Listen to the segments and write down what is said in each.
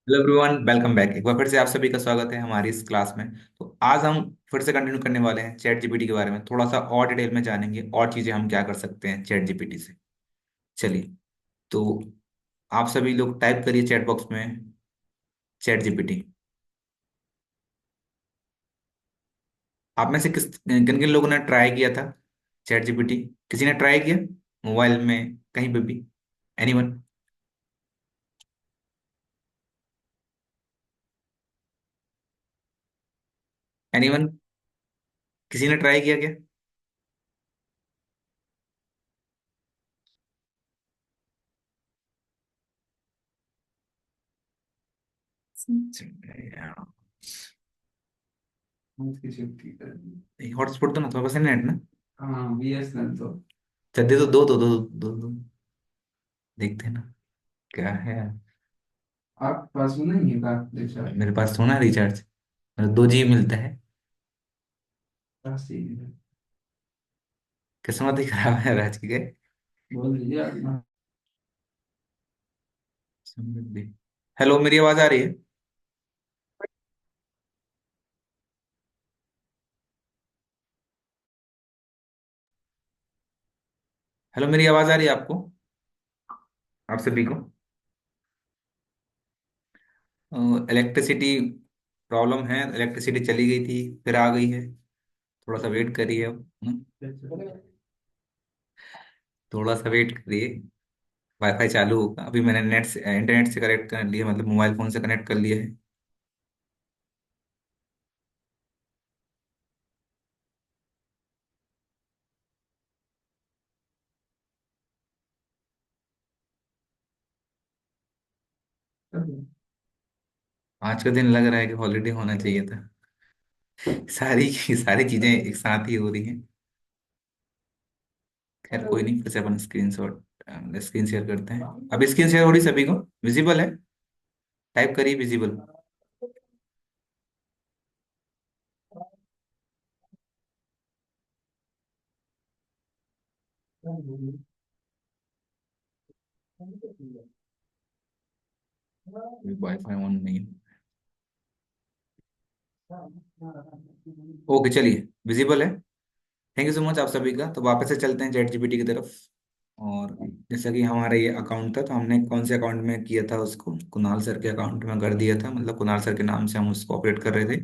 Hello everyone, welcome back. एक बार फिर से आप सभी का स्वागत है हमारी इस क्लास में। तो आज हम फिर से कंटिन्यू करने वाले हैं चैट जीपीटी के बारे में, थोड़ा सा और डिटेल में जानेंगे और चीजें हम क्या कर सकते हैं चैट जीपीटी से। चलिए, तो आप सभी लोग टाइप करिए चैट बॉक्स में चैट जीपीटी। आप में से किन किन लोगों ने ट्राई किया था चैट जीपीटी? किसी ने ट्राई किया मोबाइल में कहीं पे भी? एनीवन? एनीवन? किसी ने ट्राई किया क्या? हॉटस्पॉट तो ना तुम्हारे पास है, नेट ना? हाँ, बीएसएनएल तो। चल दे, दो। देखते हैं ना क्या है। आप पास में नहीं है का रिचार्ज? मेरे पास थोड़ा रिचार्ज, मेरा 2 GB मिलता है। पास ही है। किस्मत ही खराब है राज की गए। बोल दीजिए आप। हेलो, मेरी आवाज आ रही है? हेलो, मेरी आवाज आ रही है आपको? आप सभी को? इलेक्ट्रिसिटी प्रॉब्लम है, इलेक्ट्रिसिटी चली गई थी, फिर आ गई है। थोड़ा सा वेट करिए अब। थोड़ा सा वेट करिए। वाईफाई चालू होगा अभी, मैंने नेट से इंटरनेट से कनेक्ट कर लिया, मतलब मोबाइल फोन से कनेक्ट कर लिया है। आज का दिन लग रहा है कि हॉलीडे होना चाहिए था। सारी की सारी चीजें एक साथ ही हो रही हैं। खैर कोई नहीं, फिर से अपन स्क्रीन शेयर करते हैं। अब स्क्रीन शेयर हो रही सभी को? विजिबल है? टाइप करिए विजिबल। वाईफाई ऑन नहीं। ओके, चलिए, विजिबल है। थैंक यू सो मच आप सभी का। तो वापस से चलते हैं चैट जीपीटी की तरफ। और जैसा कि हमारा ये अकाउंट था, तो हमने कौन से अकाउंट में किया था उसको? कुणाल सर के अकाउंट में कर दिया था, मतलब कुणाल सर के नाम से हम उसको ऑपरेट कर रहे थे।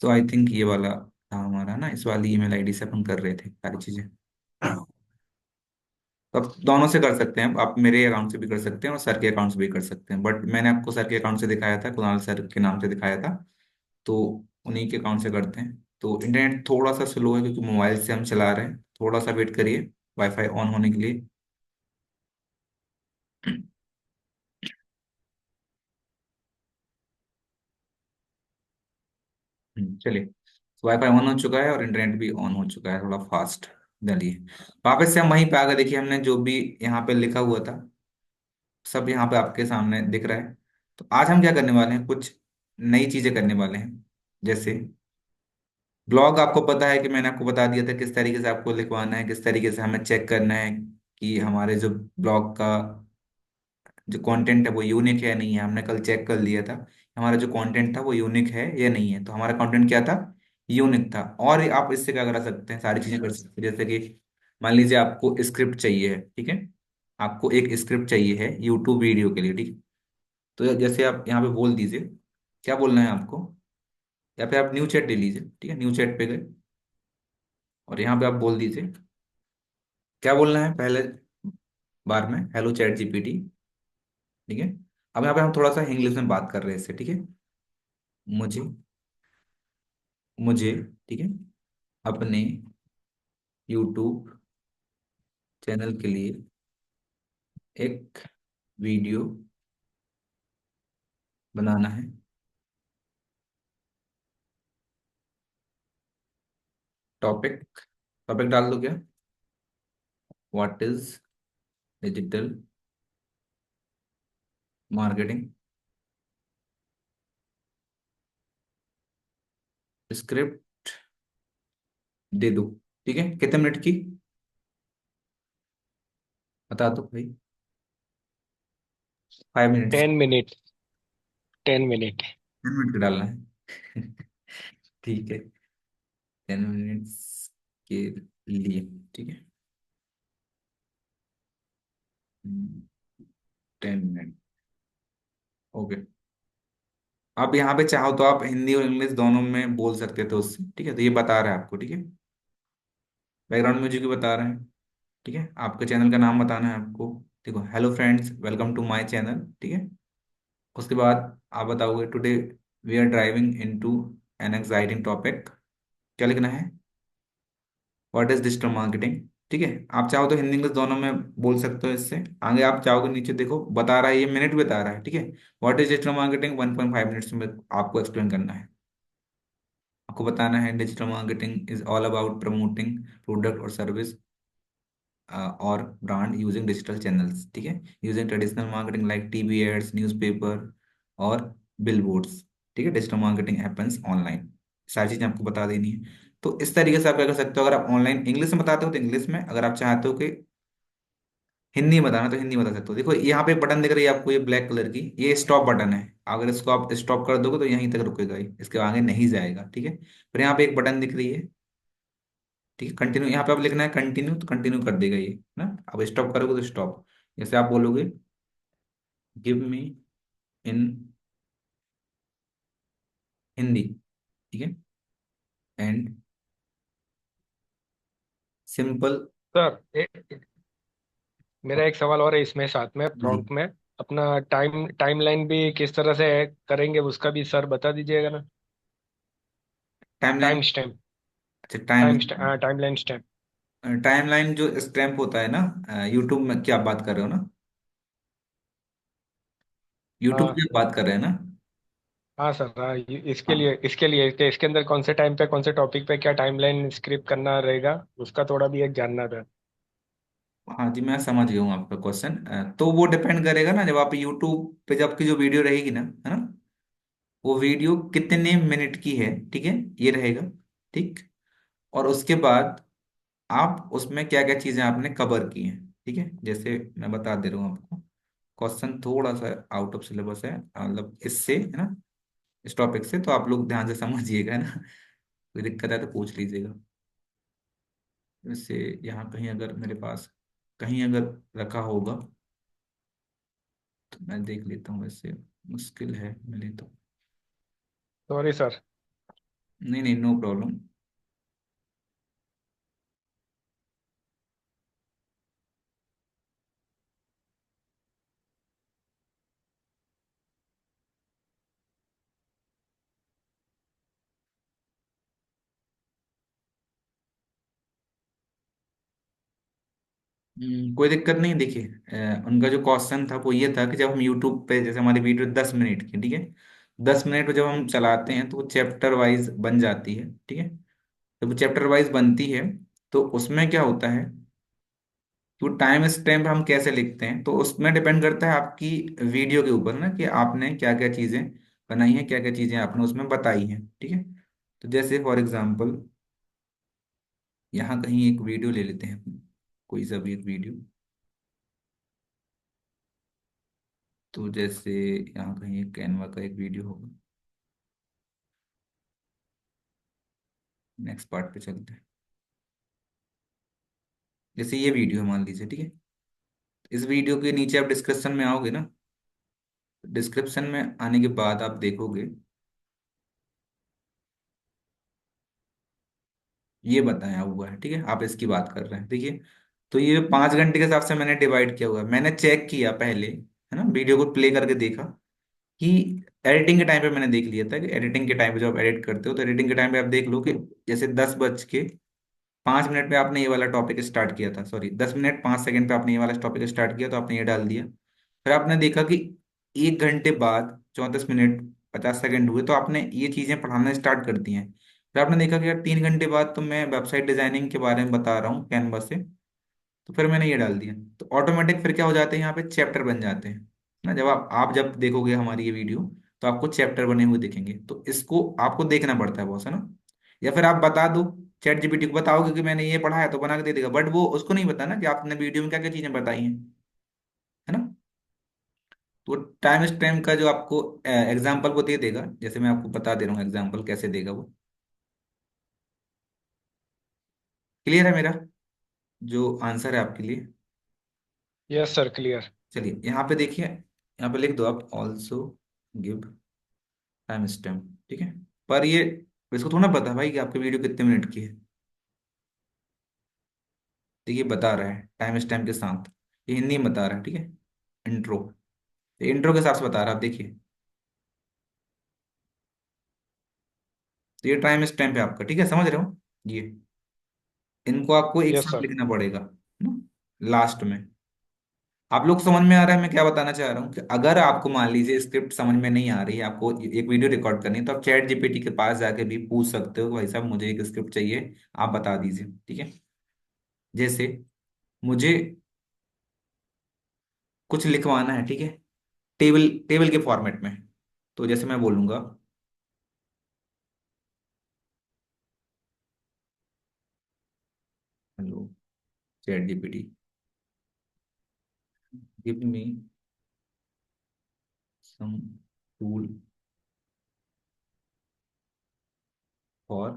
तो आई थिंक ये वाला था हमारा ना, इस वाली ईमेल आईडी से अपन कर रहे थे सारी चीजें। तो आप दोनों से कर सकते हैं, आप मेरे अकाउंट से भी कर सकते हैं और सर के अकाउंट से भी कर सकते हैं, बट मैंने आपको सर के अकाउंट से दिखाया था, कुणाल सर के नाम से दिखाया था। तो उन्हीं के अकाउंट से करते हैं। तो इंटरनेट थोड़ा सा स्लो है क्योंकि मोबाइल से हम चला रहे हैं, थोड़ा सा वेट करिए वाईफाई ऑन होने के लिए। चलिए, तो वाईफाई ऑन हो चुका है और इंटरनेट भी ऑन हो चुका है, थोड़ा फास्ट। चलिए, वापस से हम वहीं पे आ गए। देखिए, हमने जो भी यहाँ पे लिखा हुआ था सब यहाँ पे आपके सामने दिख रहा है। तो आज हम क्या करने वाले हैं, कुछ नई चीजें करने वाले हैं। जैसे ब्लॉग, आपको पता है कि मैंने आपको बता दिया था किस तरीके से आपको लिखवाना है, किस तरीके से हमें चेक करना है कि हमारे जो ब्लॉग का जो कंटेंट है वो यूनिक है या नहीं है। हमने कल चेक कर लिया था हमारा जो कंटेंट था वो यूनिक है या नहीं है। तो हमारा कंटेंट क्या था? यूनिक था। और आप इससे क्या कर सकते हैं, सारी चीजें कर सकते हैं। जैसे कि मान लीजिए आपको स्क्रिप्ट चाहिए है, ठीक है? आपको एक स्क्रिप्ट चाहिए है यूट्यूब वीडियो के लिए, ठीक है? तो जैसे आप यहाँ पे बोल दीजिए क्या बोलना है आपको, या फिर आप न्यू चैट ले लीजिए, ठीक है? न्यू चैट पे गए और यहाँ पे आप बोल दीजिए क्या बोलना है पहले बार में, हेलो चैट जीपीटी, ठीक है? अब यहाँ पे हम थोड़ा सा इंग्लिश में बात कर रहे हैं इससे, ठीक है? मुझे मुझे ठीक है, अपने यूट्यूब चैनल के लिए एक वीडियो बनाना है। टॉपिक टॉपिक डाल दो क्या? What is digital marketing? Script दे दो, ठीक है? कितने मिनट की बता दो भाई? 5 मिनट्स? 10 मिनट। 10 मिनट। 10 मिनट का डालना है। ठीक है, 10 मिनट्स के लिए। ठीक है, 10 मिनट। ओके। आप यहाँ पे चाहो तो आप हिंदी और इंग्लिश दोनों में बोल सकते थे उससे। ठीक है, तो ये बता रहा है आपको। ठीक है, बैकग्राउंड म्यूजिक भी बता रहा है। ठीक है, आपके चैनल का नाम बताना है आपको। देखो, hello friends, welcome to my channel. ठीक है, उसके बाद आप बताओगे today we are driving into an exciting topic. क्या लिखना है? What is digital marketing. ठीक है, आप चाहो तो हिंदी इंग्लिश दोनों में बोल सकते हो इससे। आगे आप चाहोगे, नीचे देखो बता रहा है, ये मिनट बता रहा है। ठीक है, what is digital marketing, 1.5 minutes में आपको एक्सप्लेन करना है। आपको बताना है digital marketing is all about promoting product और सर्विस और ब्रांड यूजिंग डिजिटल चैनल्स। ठीक है, using traditional marketing like TV ads, newspaper और बिलबोर्ड्स। ठीक है, डिजिटल मार्केटिंग हैपेंस ऑनलाइन। सारी चीजें आपको बता देनी है। तो इस तरीके से आप क्या कर सकते हो, अगर आप ऑनलाइन इंग्लिश में बताते हो तो इंग्लिश में, अगर आप चाहते हो कि हिंदी में बताना तो हिंदी में बता सकते हो। देखो यहाँ पे एक बटन दिख रही है आपको, ये ब्लैक कलर की, ये स्टॉप बटन है। अगर इसको आप स्टॉप कर दोगे तो यहीं तक रुकेगा, ये इसके आगे नहीं जाएगा। ठीक है, फिर यहाँ पे एक बटन दिख रही है। ठीक है, कंटिन्यू, यहाँ पे आप लिखना है कंटिन्यू, तो कंटिन्यू कर देगा ये ना। अब स्टॉप करोगे तो स्टॉप। जैसे आप बोलोगे गिव मी इन हिंदी। ठीक है, एंड सिंपल। सर मेरा एक सवाल और है इसमें साथ में जी, प्रॉम्प्ट में। अपना टाइमलाइन भी किस तरह से करेंगे उसका भी सर बता दीजिएगा ना। टाइमलाइन। Time stamp. अच्छा, हाँ, टाइमलाइन। Timeline stamp. टाइमलाइन जो स्टैम्प होता है ना, यूट्यूब में क्या बात कर रहे हो ना? यूट्यूब हाँ की बात कर रहे हैं ना? हाँ सर, हाँ इसके हाँ। लिए इसके अंदर कौन से टाइम पे कौन से टॉपिक पे क्या टाइमलाइन स्क्रिप्ट करना रहेगा, उसका थोड़ा भी एक जानना था। हाँ जी, मैं समझ गया हूँ आपका क्वेश्चन। तो वो डिपेंड करेगा ना, जब आप यूट्यूब पे जब की जो वीडियो रहेगी ना, है ना, वो वीडियो कितने मिनट की है। ठीक है, ये रहेगा। ठीक, और उसके बाद आप उसमें क्या क्या चीजें आपने कवर की हैं। ठीक है, जैसे मैं बता दे रहा हूँ आपको, क्वेश्चन थोड़ा सा आउट ऑफ सिलेबस है, मतलब इससे, है ना, इस टॉपिक से, तो आप लोग ध्यान से समझिएगा, है ना। कोई दिक्कत है तो पूछ लीजिएगा। जैसे यहाँ कहीं अगर मेरे पास कहीं अगर रखा होगा तो मैं देख लेता हूँ। वैसे मुश्किल है मिले तो। Sorry sir. नहीं नहीं, नो प्रॉब्लम। कोई दिक्कत नहीं। देखिए, उनका जो क्वेश्चन था वो ये था कि जब हम यूट्यूब पे, जैसे हमारी वीडियो 10 मिनट की, ठीक है, 10 मिनट में जब हम चलाते हैं तो वो चैप्टर वाइज बन जाती है। ठीक है, जब वो चैप्टर वाइज बनती है तो उसमें क्या होता है कि वो टाइम स्टैम्प हम कैसे लिखते हैं, तो उसमें डिपेंड करता है आपकी वीडियो के ऊपर ना, कि आपने क्या क्या चीज़ें बनाई हैं, क्या क्या चीज़ें आपने उसमें बताई हैं। ठीक है, तो जैसे फॉर एग्जाम्पल यहाँ कहीं एक वीडियो ले लेते हैं, कोई सा भी एक वीडियो। तो जैसे यहाँ कहीं एक कैनवा का एक वीडियो होगा। नेक्स्ट पार्ट पे चलते हैं। जैसे ये वीडियो मान लीजिए। ठीक है, इस वीडियो के नीचे आप डिस्क्रिप्शन में आओगे ना, डिस्क्रिप्शन में आने के बाद आप देखोगे ये बताया हुआ है। ठीक है, आप इसकी बात कर रहे हैं, देखिए। तो ये 5 घंटे के हिसाब से मैंने डिवाइड किया हुआ है। मैंने चेक किया पहले, है ना, वीडियो को प्ले करके देखा कि एडिटिंग के टाइम पे मैंने देख लिया था कि एडिटिंग के टाइम पे जब आप एडिट करते हो तो एडिटिंग के टाइम पे आप देख लो कि जैसे 10:05 पे आपने ये वाला टॉपिक स्टार्ट किया था, सॉरी 10 मिनट 5 सेकंड पे आपने ये वाला टॉपिक स्टार्ट किया, तो आपने ये डाल दिया। फिर आपने देखा कि 1 घंटे बाद 34 मिनट 50 सेकंड हुए तो आपने ये चीजें पढ़ाना स्टार्ट कर दी हैं। फिर आपने देखा कि यार 3 घंटे बाद तो मैं वेबसाइट डिजाइनिंग के बारे में बता रहा हूँ कैनवा से, तो फिर मैंने ये डाल दिया। तो ऑटोमेटिक फिर क्या हो जाते हैं, यहाँ पे चैप्टर बन जाते हैं ना। जब आप जब देखोगे हमारी ये वीडियो तो आपको चैप्टर बने हुए दिखेंगे। तो इसको आपको देखना पड़ता है बहुत, है ना। या फिर आप बता दो, चैट जीपीटी को बताओगे कि मैंने ये पढ़ा है तो बना के दे देगा, बट वो उसको नहीं पता ना कि आपने वीडियो में क्या क्या चीजें बताई हैं, है ना। तो टाइम स्टैम्प का जो आपको एग्जाम्पल वो दे देगा, जैसे मैं आपको बता दे रहा हूँ एग्जाम्पल कैसे देगा वो। क्लियर है मेरा जो आंसर है आपके लिए? Yes sir, clear. चलिए यहाँ पे देखिए, यहाँ पे लिख दो आप ऑल्सो गिव टाइम स्टैम्प, ठीक है। पर ये इसको थोड़ा पता है भाई कि आपकी वीडियो कितने मिनट की है। देखिए बता रहा है टाइम स्टैम्प के साथ, ये हिंदी में बता रहा है, ठीक है। इंट्रो, इंट्रो के हिसाब से बता रहा है, आप देखिए। तो ये टाइम स्टैम्प है आपका, ठीक है, समझ रहे हो ये। इनको आपको एक यस साथ सर। लिखना पड़ेगा ना, लास्ट में। आप लोग समझ में आ रहा है मैं क्या बताना चाह रहा हूँ? कि अगर आपको मान लीजिए स्क्रिप्ट समझ में नहीं आ रही है, आपको एक वीडियो रिकॉर्ड करनी है, तो आप चैट जीपीटी के पास जाके भी पूछ सकते हो, भाई साहब मुझे एक स्क्रिप्ट चाहिए, आप बता दीजिए, ठीक है। जैसे मुझे कुछ लिखवाना है, ठीक है, टेबल टेबल के फॉर्मेट में। तो जैसे मैं बोलूंगा, hello ChatGPT, give me some tool for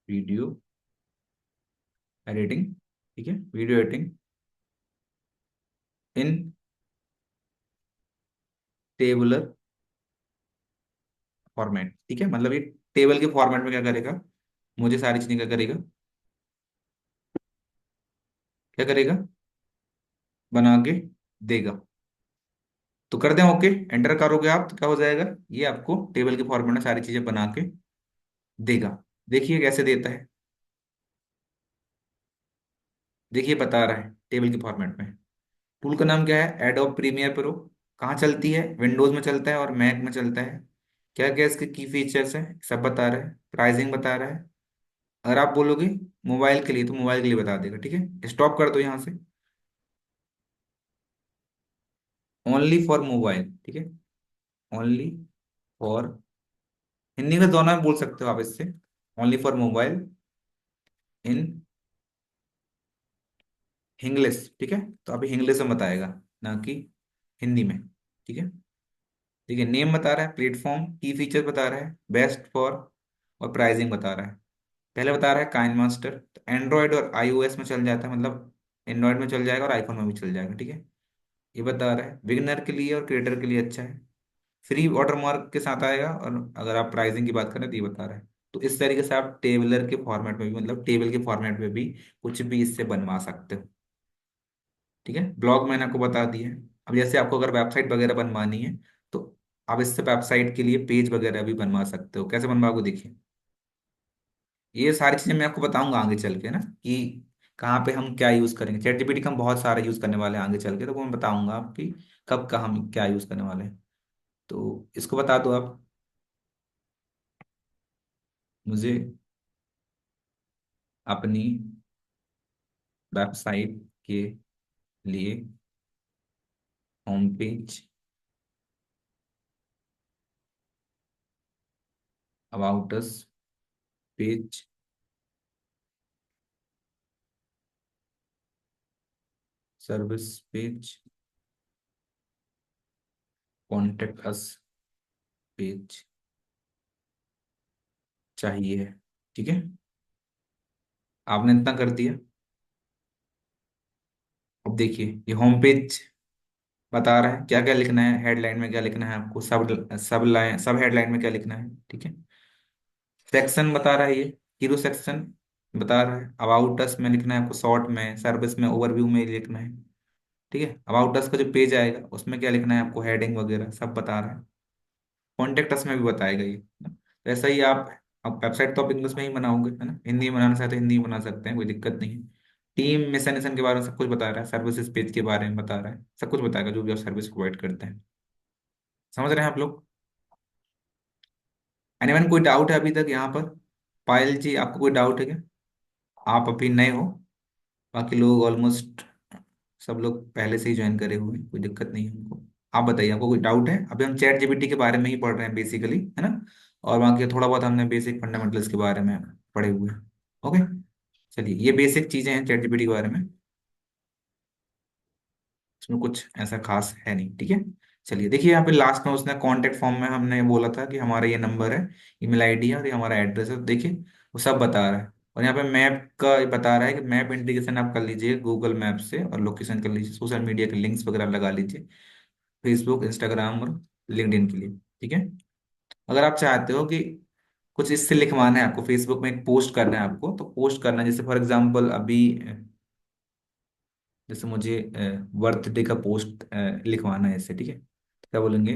video editing, ठीक है, video editing in tabular format, ठीक है। मतलब ये टेबल के फॉर्मेट में क्या करेगा, मुझे सारी चीजें क्या करेगा, क्या करेगा, बना के देगा। तो कर दें ओके, एंटर करोगे आप तो क्या हो जाएगा, ये आपको टेबल के फॉर्मेट में सारी चीजें बना के देगा। देखिए कैसे देता है, देखिए बता रहा है टेबल के फॉर्मेट में। टूल का नाम क्या है, एडोब प्रीमियर प्रो। कहाँ चलती है, विंडोज में चलता है और मैक में चलता है। क्या क्या इसके की फीचर्स है सब बता रहा है, प्राइसिंग बता रहा है। अगर आप बोलोगे मोबाइल के लिए तो मोबाइल के लिए बता देगा, ठीक है। स्टॉप कर दो यहाँ से, ओनली फॉर मोबाइल, ठीक है, ओनली फॉर, हिंदी में दोनों में बोल सकते हो आप इससे, only for mobile in English, ठीक है। तो अभी इंग्लिश में बताएगा, ना कि हिंदी में, ठीक है। देखिए नेम बता रहा है, प्लेटफॉर्म की फीचर बता रहा है, बेस्ट फॉर, और प्राइसिंग बता रहा है। पहले बता रहा है काइन मास्टर, तो एंड्रॉयड और आईओएस में चल जाता है, मतलब एंड्रॉयड में चल जाएगा और आईफोन में भी चल जाएगा, ठीक है। ये बता रहा है बिगिनर के लिए और क्रिएटर के लिए अच्छा है, फ्री वाटरमार्क के साथ आएगा, और अगर आप प्राइसिंग की बात करें तो ये बता रहा है। तो इस तरीके से आप टेबलर के फॉर्मेट में भी, मतलब टेबल के फॉर्मेट में भी कुछ भी इससे बनवा सकते हो, ठीक है। ब्लॉग मैंने आपको बता दिया है। अब जैसे आपको अगर वेबसाइट वगैरह बनवानी है, तो आप इससे वेबसाइट के लिए पेज वगैरह भी बनवा सकते हो। कैसे बनवाओगे देखिए, ये सारी चीजें मैं आपको बताऊंगा आगे चल के ना, कि कहाँ पे हम क्या यूज करेंगे। चैट जीपीटी का हम बहुत सारा यूज करने वाले हैं आगे चल के, तो वो मैं बताऊंगा आपकी कब का हम क्या यूज करने वाले हैं। तो इसको बता दो आप मुझे अपनी वेबसाइट के लिए home page, about us page, service page, contact us page चाहिए, ठीक है। आपने इतना कर दिया। अब देखिए ये होम पेज बता रहा है क्या क्या लिखना है, हेडलाइन में क्या लिखना है आपको, सब सब लाइन, सब हेडलाइन में क्या लिखना है, ठीक है। सेक्शन बता रहा है ये, हीरो सेक्शन बता रहा है, अबाउट अस में लिखना है आपको, शॉर्ट में, सर्विस में, ओवरव्यू में लिखना है, ठीक है। अबाउट अस का जो पेज आएगा उसमें क्या लिखना है आपको, हेडिंग वगैरह सब बता रहा है। कॉन्टेक्ट अस में भी बताएगा ये ना। तो ऐसा ही आप वेबसाइट तो आप इंग्लिश में ही बनाओगे है ना, हिंदी में बनाना चाहते हैं हिंदी में बना सकते हैं, कोई दिक्कत नहीं है। टीम मिशन मिशन के बारे में सब कुछ बता रहा है, सर्विसेज पेज के बारे में बता रहा है, सब कुछ बताएगा जो भी आप सर्विस प्रोवाइड करते हैं। समझ रहे हैं आप लोग? एनीवन कोई डाउट है अभी तक यहाँ पर? पायल जी आपको कोई डाउट है क्या? आप अभी नए हो, बाकी लोग ऑलमोस्ट सब लोग पहले से ही ज्वाइन करे हुए हैं, कोई दिक्कत नहीं है उनको। आप बताइए आपको कोई डाउट है? अभी हम चैट जीपीटी के बारे में ही पढ़ रहे हैं बेसिकली, है ना। और बाकी थोड़ा बहुत हमने बेसिक फंडामेंटल्स के बारे में पढ़े हुए हैं। ओके, चलिए ये बेसिक चीजें हैं चैट जीपीटी के बारे में। उसमें कुछ ऐसा खास है नहीं, ठीक है। चलिए देखिए यहाँ पे लास्ट में उसने कांटेक्ट फॉर्म में हमने बोला था कि हमारा ये नंबर है, ईमेल आईडी है और ये हमारा एड्रेस है, तो देखिए वो सब बता रहा है। और यहाँ पे मैप का ये बता रहा है कि मैप इंटीग्रेशन आप कर लीजिए गूगल मैप से, और लोकेशन कर लीजिए, सोशल मीडिया के लिंक्स वगैरह लगा लीजिए, फेसबुक, इंस्टाग्राम और लिंक्डइन के लिए, ठीक है। अगर आप चाहते हो कि कुछ इससे लिखवाना है आपको, फेसबुक में एक पोस्ट करना है आपको, तो पोस्ट करना है, जैसे फॉर एग्जांपल अभी जैसे मुझे बर्थडे का पोस्ट लिखवाना है इससे, ठीक है, तो क्या बोलेंगे,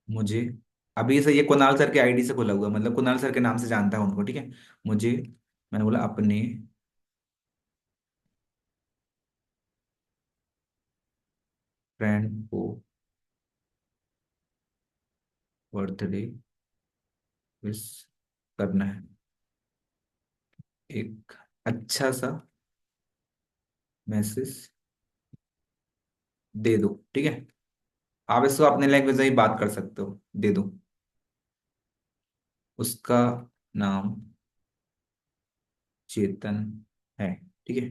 मुझे अभी से, ये कुणाल सर के आईडी से खुला हुआ है, मतलब कुणाल सर के नाम से जानता है उनको, ठीक है। मुझे, मैंने बोला अपने फ्रेंड को बर्थडे विश करना है, एक अच्छा सा मैसेज दे दो, ठीक है। आप इसको अपने लैंग्वेज में ही बात कर सकते हो, दे दो। उसका नाम चेतन है, ठीक है,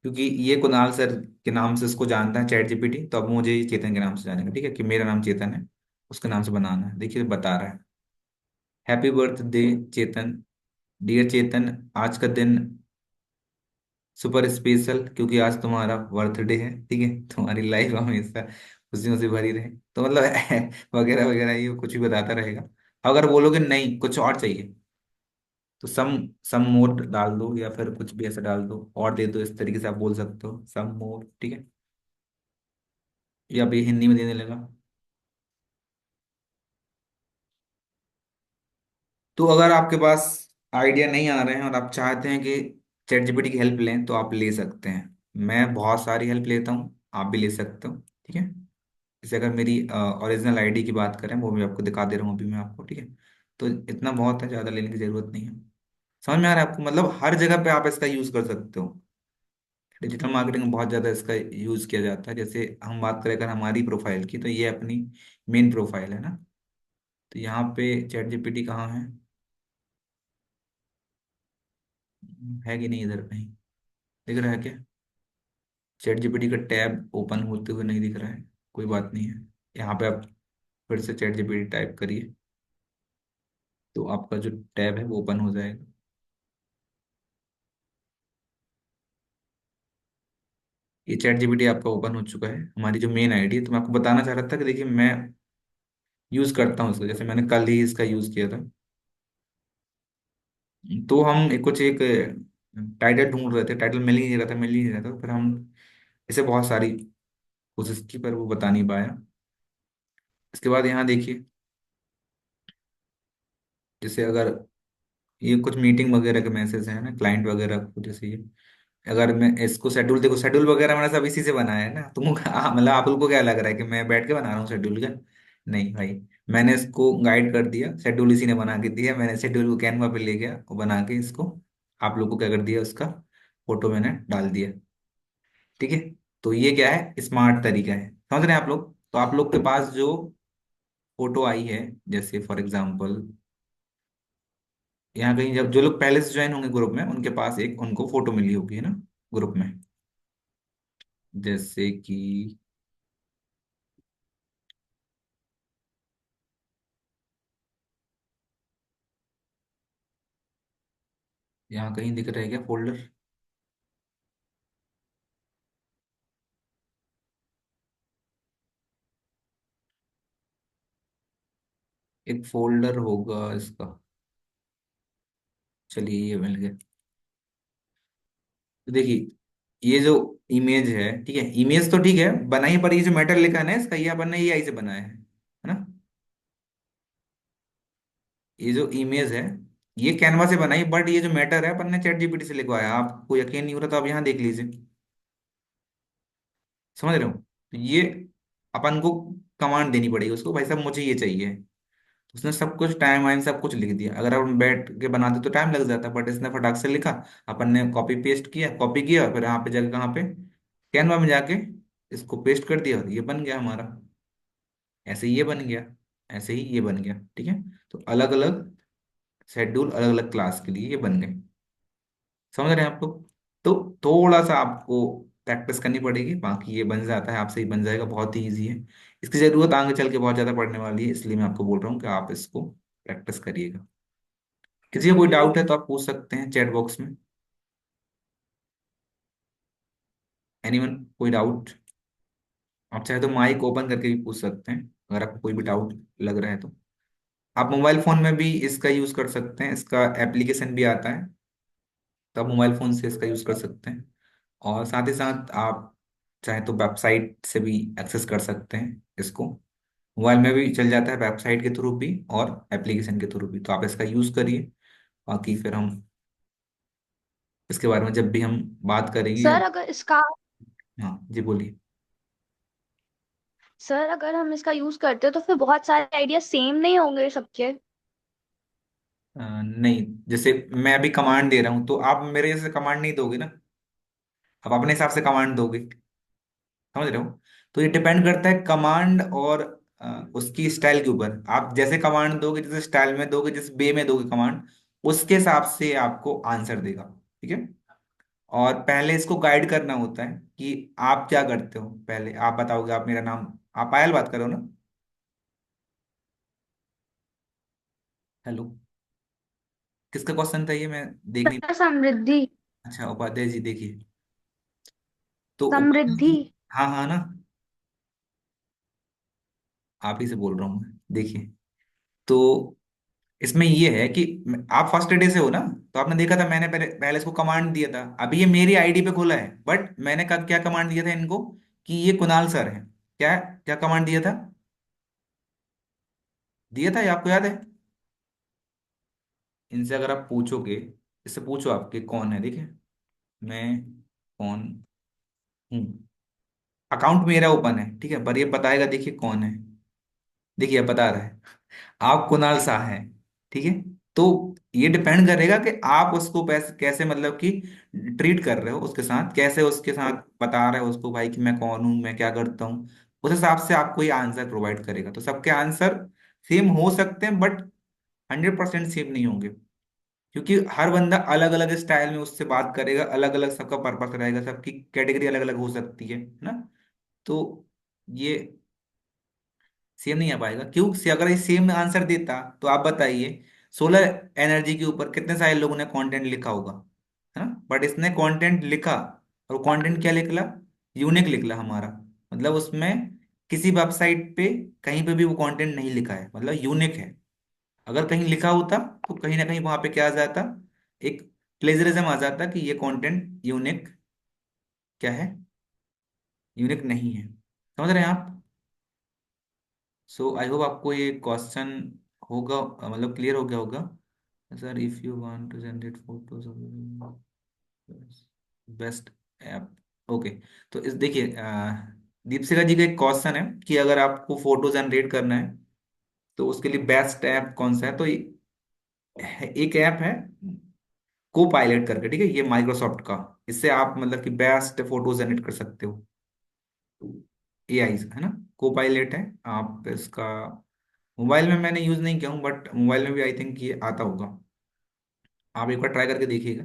क्योंकि ये कुणाल सर के नाम से उसको जानता है चैट जीपीटी, तो अब मुझे ये चेतन के नाम से जानेगा, ठीक है, कि मेरा नाम चेतन है, उसके नाम से बनाना है। देखिए बता रहा है, हैप्पी बर्थडे चेतन, डियर चेतन, आज का दिन सुपर स्पेशल, क्योंकि आज तुम्हारा बर्थडे है, ठीक है, तुम्हारी लाइफ हमेशा खुशियों से भरी रहे, तो मतलब वगैरह वगैरह ये कुछ भी बताता रहेगा। अगर बोलोगे नहीं कुछ और चाहिए, तो सम मोर डाल दो, या फिर कुछ भी ऐसा डाल दो और दे दो, इस तरीके से आप बोल सकते हो, सम मोर, ठीक है। या भी हिंदी में देने लगा। तो अगर आपके पास आइडिया नहीं आ रहे हैं और आप चाहते हैं कि चैट जीपीटी की हेल्प लें, तो आप ले सकते हैं। मैं बहुत सारी हेल्प लेता हूँ, आप भी ले सकते हो, ठीक है। जैसे अगर मेरी ओरिजिनल आईडी की बात करें, वो मैं आपको दिखा दे रहा हूँ अभी मैं आपको, ठीक है। तो इतना बहुत है, ज़्यादा लेने की ज़रूरत नहीं है। समझ में आ रहा है आपको, मतलब हर जगह पे आप इसका यूज़ कर सकते हो। डिजिटल मार्केटिंग में बहुत ज़्यादा इसका यूज़ किया जाता है। जैसे हम बात करें अगर हमारी प्रोफाइल की, तो ये अपनी मेन प्रोफाइल है ना, तो यहाँ पे चैट जीपीटी कहाँ है कि नहीं, इधर कहीं दिख रहा है क्या? चैट जीपीटी का टैब ओपन होते हुए नहीं दिख रहा है, कोई बात नहीं है। यहाँ पे आप फिर से चैट जीपीटी टाइप करिए, तो आपका जो टैब है वो ओपन हो जाएगा। ये चैट जीपीटी आपका ओपन हो चुका है, हमारी जो मेन आईडी है। तो मैं आपको बताना चाह रहा था कि देखिए मैं यूज़ करता हूँ इसको, जैसे मैंने कल ही इसका यूज़ किया था। तो हम कुछ एक टाइटल ढूंढ रहे थे, टाइटल मिल ही नहीं रहा था, मिल ही नहीं रहा था, फिर हम ऐसे बहुत सारी कोशिश की, पर वो बता नहीं पाया। इसके बाद यहाँ देखिए, जैसे अगर ये कुछ मीटिंग वगैरह के मैसेज हैं ना, क्लाइंट वगैरह को, जैसे ये अगर मैं इसको शेड्यूल, देखो शेड्यूल वगैरह मैंने सब इसी से बनाया है ना, तुम मतलब आप लोग को क्या लग रहा है कि मैं बैठ के बना रहा हूँ शेड्यूल का? नहीं भाई, मैंने इसको गाइड कर दिया, शेड्यूल इसी ने बना के दिया, मैंने शेड्यूल को कैनवा पे ले गया और बना के इसको आप लोग को क्या कर दिया, उसका फोटो मैंने डाल दिया, ठीक है। तो ये क्या है, स्मार्ट तरीका है, समझ रहे हैं आप लोग? तो आप लोग के पास जो फोटो आई है, जैसे फॉर एग्जाम्पल यहाँ कहीं, जब जो लोग पहले से ज्वाइन होंगे ग्रुप में, उनके पास एक उनको फोटो मिली होगी, है ना, ग्रुप में, जैसे कि यहाँ कहीं दिख रहा है क्या फोल्डर? एक फोल्डर होगा इसका, चलिए ये मिल गया। तो देखिए ये जो इमेज है, ठीक है, इमेज तो ठीक है बनाई, पर ये जो मैटर लिखा है ना इसका, ये अपन ने ये आई से बनाया है ना। ये जो इमेज है ये कैनवा से बनाई, बट ये जो मैटर है अपन ने चैट जीपीटी से लिखवाया। आपको यकीन नहीं हो रहा तो आप यहाँ देख लीजिए, समझ रहे हो? तो ये अपन को कमांड देनी पड़ेगी उसको, भाई साहब मुझे ये चाहिए। उसने सब कुछ टाइम वाइम सब कुछ लिख दिया, अगर अपन बैठ के बनाते तो टाइम लग जाता, बट इसने फटाक से लिखा, अपन ने कॉपी पेस्ट किया, कॉपी किया, फिर यहाँ पे जाके कहाँ पे, कैनवा में जाके इसको पेस्ट कर दिया, और ये बन गया हमारा। ऐसे ही ये बन गया, ऐसे ही ये बन गया, ठीक है। तो अलग अलग शेड्यूल अलग अलग क्लास के लिए ये बन गए, समझ रहे हैं आप लोग? तो थोड़ा सा आपको प्रैक्टिस करनी पड़ेगी, बाकी ये बन जाता है, आपसे ही बन जाएगा, बहुत ही ईजी है। इसकी जरूरत आगे चल के बहुत ज्यादा पड़ने वाली है, इसलिए मैं आपको बोल रहा हूँ कि आप इसको प्रैक्टिस करिएगा। किसी का कोई डाउट है तो आप पूछ सकते हैं चैट बॉक्स में। एनीवन, कोई डाउट? आप चाहे तो माइक ओपन करके भी पूछ सकते हैं अगर आपको कोई भी डाउट लग रहा है तो। आप मोबाइल फोन में भी इसका यूज कर सकते हैं, इसका एप्लीकेशन भी आता है, तो आप मोबाइल फोन से इसका यूज कर सकते हैं। और साथ ही साथ आप चाहे तो वेबसाइट से भी एक्सेस कर सकते हैं इसको। मोबाइल में भी चल जाता है, वेबसाइट के थ्रू भी और एप्लीकेशन के थ्रू भी, तो आप इसका यूज करिए। बाकी फिर हम इसके बारे में जब भी हम बात करेंगे। सर अगर इसका हाँ जी, बोलिए। सर अगर हम इसका यूज करते हैं तो फिर बहुत सारे आइडिया सेम नहीं होंगे सबके। नहीं, जैसे मैं अभी कमांड दे रहा हूँ तो आप मेरे जैसे कमांड नहीं दोगे ना, आप अपने हिसाब से कमांड दोगे, समझ रहे हो? तो ये डिपेंड करता है कमांड और उसकी स्टाइल के ऊपर। आप जैसे कमांड दोगे, जिस स्टाइल में दोगे, जिस वे में दोगे कमांड, उसके हिसाब से आपको आंसर देगा। ठीक है। और पहले इसको गाइड करना होता है कि आप क्या करते हो, पहले आप बताओगे, आप मेरा नाम, आप पायल बात करो ना? हेलो, किसका क्वेश्चन था ये, मैं देख नहीं। सर समृद्धि। अच्छा, उपाध्याय जी, देखिए। तो उपाध्याय समृद्धि। जी, हाँ हाँ ना, आप ही से बोल रहा हूँ मैं, देखिए। तो इसमें ये है कि आप फर्स्ट डे से हो ना, तो आपने देखा था मैंने पहले पहले इसको कमांड दिया था, अभी ये मेरी आईडी पे खुला है, बट मैंने कब क्या कमांड दिया था इनको, कि ये कुणाल सर है। क्या क्या कमांड दिया था? दिया था, ये आपको याद है? इनसे अगर आप पूछोगे, इससे पूछो आपके कौन है, देखिए। मैं कौन हूँ, अकाउंट मेरा ओपन है, ठीक है, पर ये बताएगा, देखिए कौन है। देखिए, अब बता रहा है, आप कुणाल शाह हैं। ठीक है। तो ये डिपेंड करेगा कि आप उसको पैसे कैसे, मतलब कि ट्रीट कर रहे हो उसके साथ, कैसे उसके साथ बता रहे हो उसको, भाई कि मैं कौन हूँ, मैं क्या करता हूँ। उस हिसाब से आपको ये आंसर प्रोवाइड करेगा। तो सबके आंसर सेम हो सकते हैं, बट 100% सेम नहीं होंगे, क्योंकि हर बंदा अलग अलग स्टाइल में उससे बात करेगा, अलग अलग सबका पर्पस रहेगा, सबकी कैटेगरी अलग अलग हो सकती है ना। तो ये सेम नहीं आ पाएगा। क्यों से अगर ये सेम आंसर देता तो आप बताइए, सोलर एनर्जी के ऊपर कितने सारे लोगों ने कंटेंट लिखा होगा, है ना? बट इसने कंटेंट लिखा, और कंटेंट क्या लिखला? यूनिक लिखला हमारा। मतलब उसमें किसी वेबसाइट पे कहीं पे भी वो कंटेंट नहीं लिखा है, मतलब यूनिक है। अगर कहीं लिखा होता तो कहीं ना कहीं वहां पे क्या आ जाता, एक प्लेजरिज्म आ जाता कि ये कंटेंट यूनिक क्या है, यूनिक नहीं है। समझ रहे हैं आप? सो आई होप आपको ये क्वेश्चन होगा, मतलब क्लियर हो गया होगा। Sir, if you want to generate photos, best app, okay. तो इस देखिए, दीपशिका जी का एक क्वेश्चन है कि अगर आपको फोटो जनरेट करना है तो उसके लिए बेस्ट ऐप कौन सा है, तो एक ऐप है को पायलट करके, ठीक है, ये माइक्रोसॉफ्ट का। इससे आप मतलब कि बेस्ट फोटो जनरेट कर सकते हो। एआई है ना, को पायलट है। आप इसका मोबाइल में मैंने यूज नहीं किया हूँ, बट मोबाइल में भी आई थिंक ये आता होगा। आप एक बार ट्राई करके देखिएगा।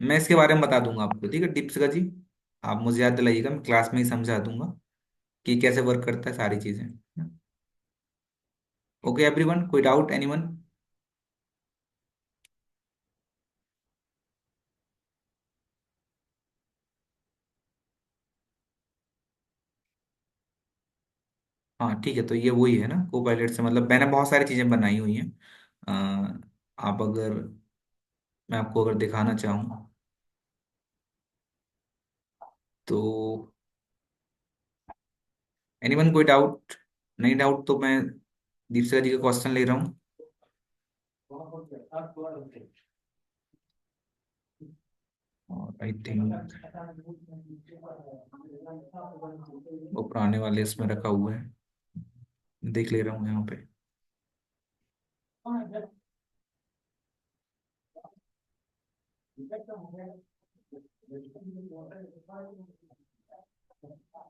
मैं इसके बारे में बता दूंगा आपको, ठीक है दीपशिका जी। आप मुझे याद दिलाइएगा, मैं क्लास में ही समझा दूंगा कि कैसे वर्क करता है सारी चीजें। ओके एवरीवन, कोई डाउट, एनीवन? हाँ ठीक है, तो ये वही है ना को पायलट से, मतलब मैंने बहुत सारी चीजें बनाई हुई हैं। आप अगर, मैं आपको अगर दिखाना चाहूँ तो, एनीवन कोई डाउट? नहीं डाउट तो मैं दीपशिका जी का क्वेश्चन ले रहा हूँ। और आई थिंक वो पुराने वाले इसमें रखा हुआ है, देख ले रहा हूँ यहाँ पे।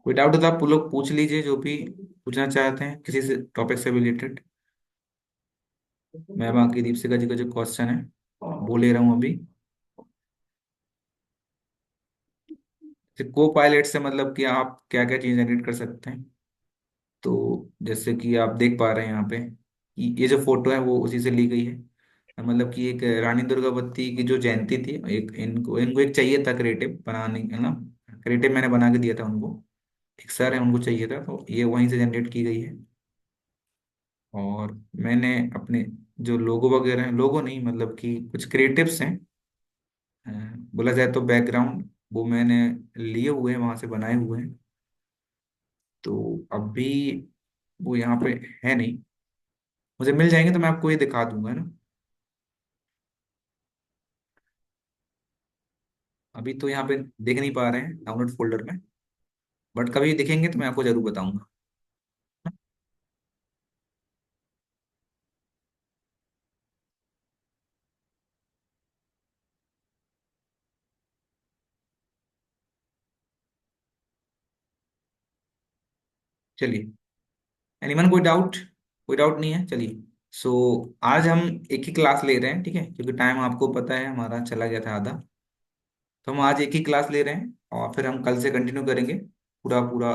कोई डाउट हो तो आप लोग पूछ लीजिए, जो भी पूछना चाहते हैं किसी से टॉपिक से रिलेटेड। मैं बाकी दीपशिका जी का जो क्वेश्चन है वो ले रहा हूँ अभी। को पायलट से मतलब कि आप क्या क्या चीज़ जनरेट कर सकते हैं। तो जैसे कि आप देख पा रहे हैं यहाँ पे कि ये जो फोटो है वो उसी से ली गई है। मतलब कि एक रानी दुर्गावती की जो जयंती थी, एक इनको इनको एक चाहिए था क्रिएटिव बनाने, है ना। क्रिएटिव मैंने बना के दिया था उनको। एक सर है, उनको चाहिए था, तो ये वहीं से जनरेट की गई है। और मैंने अपने जो लोगो वगैरह हैं, लोगो नहीं मतलब कि कुछ क्रिएटिव्स हैं, अ, बोला जाए तो बैकग्राउंड, वो मैंने लिए हुए हैं, वहां से बनाए हुए हैं। तो अभी वो यहाँ पे है नहीं, मुझे मिल जाएंगे तो मैं आपको ये दिखा दूंगा, है ना। अभी तो यहाँ पे देख नहीं पा रहे हैं डाउनलोड फोल्डर में, बट कभी दिखेंगे तो मैं आपको जरूर बताऊंगा। चलिए, एनीवन, कोई डाउट? कोई डाउट नहीं है, चलिए। सो आज हम एक ही क्लास ले रहे हैं, ठीक है, क्योंकि टाइम आपको पता है हमारा चला गया था आधा। तो हम आज एक ही क्लास ले रहे हैं और फिर हम कल से कंटिन्यू करेंगे पूरा पूरा।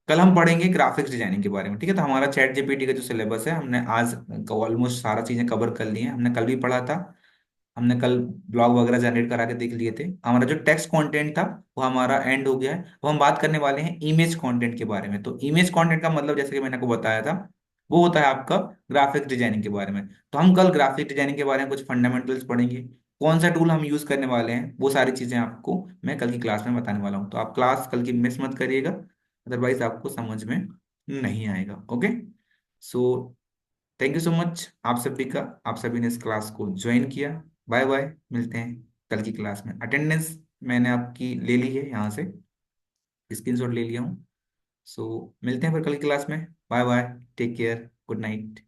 कल हम पढ़ेंगे ग्राफिक्स डिजाइनिंग के बारे में, ठीक है। तो हमारा चैट जीपीटी का जो सिलेबस है, हमने आज ऑलमोस्ट सारा चीजें कवर कर ली हैं। हमने कल भी पढ़ा था, हमने कल ब्लॉग वगैरह जनरेट करा के देख लिए थे। हमारा जो टेक्स्ट कंटेंट था वो हमारा एंड हो गया है। अब हम बात करने वाले हैं इमेज कंटेंट के बारे में। तो इमेज कंटेंट का मतलब जैसे कि मैंने आपको बताया था, वो होता है आपका ग्राफिक्स डिजाइनिंग के बारे में। तो हम कल ग्राफिक डिजाइनिंग के बारे में कुछ फंडामेंटल्स पढ़ेंगे, कौन सा टूल हम यूज करने वाले हैं, वो सारी चीजें आपको मैं कल की क्लास में बताने वाला हूँ। तो आप क्लास कल की मिस मत करिएगा, अदरवाइज आपको समझ में नहीं आएगा। Okay. So thank you so much आप सभी का, आप सभी ने इस क्लास को ज्वाइन किया। बाय बाय, मिलते हैं कल की क्लास में। अटेंडेंस मैंने आपकी ले ली है, यहाँ से स्क्रीनशॉट ले लिया हूँ। सो मिलते हैं फिर कल की क्लास में। Bye bye, take care, good night.